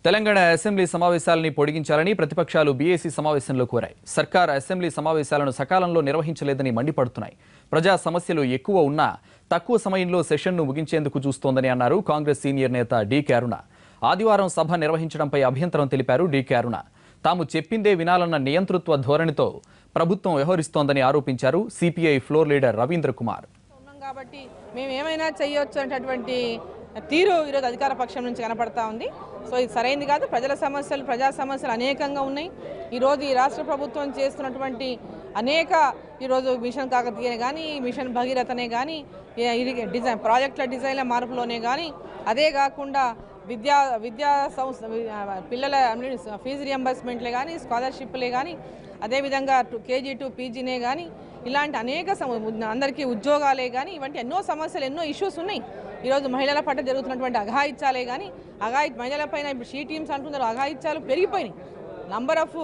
Telangana assembly సమావేశాలను పొడిగించాలని ప్రతిపక్షాలు BAC సమావేశంలో కోరాయి. సర్కార్ అసెంబ్లీ సమావేశాలను సకాలంలో నిర్వహించలేదని మండిపడుతున్నాయి. ప్రజా సమస్యలు ఎక్కువ ఉన్నా తక్కువ సమయంలో సెషన్ను ముగించేందుకు చూస్తోందని అన్నారు కాంగ్రెస్ సీనియర్ నేత డీకే అరుణ. ఆదివారం సభ నిర్వహించడంపై అభ్యంతరం తెలిపారు డీకే అరుణ. తాము చెప్పిందే వినాలన్న నియంతృత్వ ధోరణితో ప్రభుత్వం వ్యవహరిస్తోందని ఆరోపించారు CPI floor leader Ravindra Kumar. కాబట్టి మేము ఏమైనా చేయొచ్చు అనేటటువంటి తీరు ఈరోజు అధికార పక్షం నుంచి కనపడతా ఉంది. సో ఇది సరైనది కాదు. ప్రజా సమస్యలు అనేకంగా ఉన్నాయి. ఈరోజు ఈ రాష్ట్ర ప్రభుత్వం చేస్తున్నటువంటి అనేక ఈరోజు మిషన్ కాకతీయనే కానీ, మిషన్ భగీరథనే కానీ, ప్రాజెక్టుల డిజైన్ల మార్పులోనే కానీ, అదే కాకుండా విద్యా సంస్థ పిల్లల ఫీజు రియంబర్స్మెంట్లే కానీ, స్కాలర్షిప్లే కానీ, అదేవిధంగా కేజీ టు పీజీనే కానీ, ఇలాంటి అనేక అందరికీ ఉద్యోగాలే కానీ, ఇవంటి ఎన్నో సమస్యలు, ఎన్నో ఇష్యూస్ ఉన్నాయి. ఈరోజు మహిళల పట్ల జరుగుతున్నటువంటి అఘాయిత్యాలే కానీ, మహిళలపైన ఇప్పుడు షీ టీమ్స్ అంటున్నారు, అఘాయిత్యాలు పెరిగిపోయినాయి. నంబర్ ఆఫ్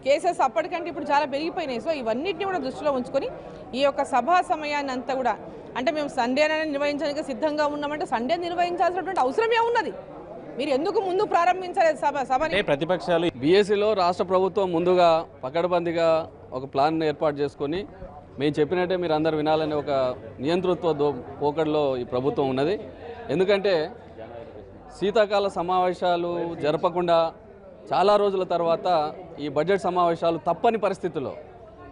కేసెస్ అప్పటికంటే ఇప్పుడు చాలా పెరిగిపోయినాయి. సో ఇవన్నిటిని కూడా దృష్టిలో ఉంచుకొని ఈ యొక్క సభా సమయాన్ని అంతా కూడా, అంటే మేము సండేనే నిర్వహించడానికి సిద్ధంగా ఉన్నామంటే సండే నిర్వహించాల్సినటువంటి అవసరమే ఉన్నది. మీరు ఎందుకు ముందు ప్రారంభించలేదు సభని? ప్రతిపక్షాలు బీఎస్సీలో రాష్ట్ర ప్రభుత్వం ముందుగా పకడ్బందీగా ఒక ప్లాన్ ఏర్పాటు చేసుకొని మేము చెప్పినట్టే మీరు అందరు వినాలనే ఒక నియంతృత్వ పోకడలో ఈ ప్రభుత్వం ఉన్నది. ఎందుకంటే శీతాకాల సమావేశాలు జరపకుండా చాలా రోజుల తర్వాత ఈ బడ్జెట్ సమావేశాలు తప్పని పరిస్థితుల్లో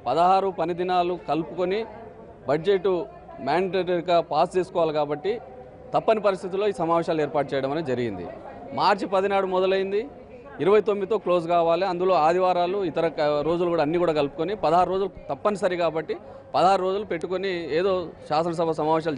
16 పని దినాలు కలుపుకొని బడ్జెట్ మ్యాండేటరీగా పాస్ చేసుకోవాలి. కాబట్టి తప్పని పరిస్థితుల్లో ఈ సమావేశాలు ఏర్పాటు చేయడం అనేది జరిగింది. మార్చి 10 నాడు మొదలైంది, 29తో క్లోజ్ కావాలి. అందులో ఆదివారాలు ఇతర రోజులు కూడా అన్నీ కూడా కలుపుకొని 16 రోజులు తప్పనిసరి. కాబట్టి 16 రోజులు పెట్టుకొని ఏదో శాసనసభ సమావేశాలు